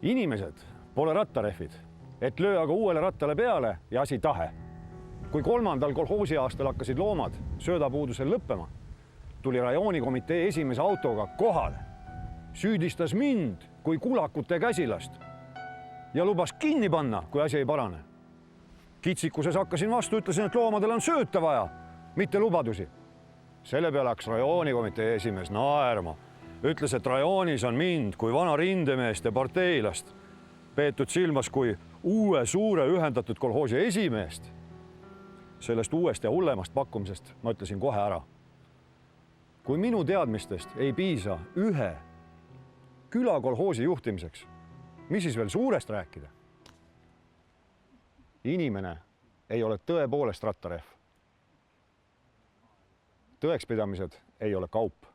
Inimesed pole rattarehvid, et löö aga uuele rattale peale ja asi tahe. Kui 3. kolhoosi aastal hakkasid loomad söödapuudusel lõppema, tuli rajoonikomitee esimese autoga kohale, süüdistas mind kui kulakute käsilast ja lubas kinni panna, kui asi ei parane. Kitsikuses hakkasin vastu, ütlesin, et loomadel on sööta vaja, mitte lubadusi. Selle peale hakkas rajoonikomitee esimees naerma. Ütles, et rajoonis on mind kui vana rindemeest ja parteilast peetud silmas kui uue suure ühendatud kolhoosi esimeest. Sellest uuest ja hullemast pakkumisest ma ütlesin kohe ära. Kui minu teadmistest ei piisa ühe külakolhoosi juhtimiseks, mis siis veel suurest rääkida? Inimene ei ole tõepoolest rattarehv. Tõekspidamised ei ole kaup.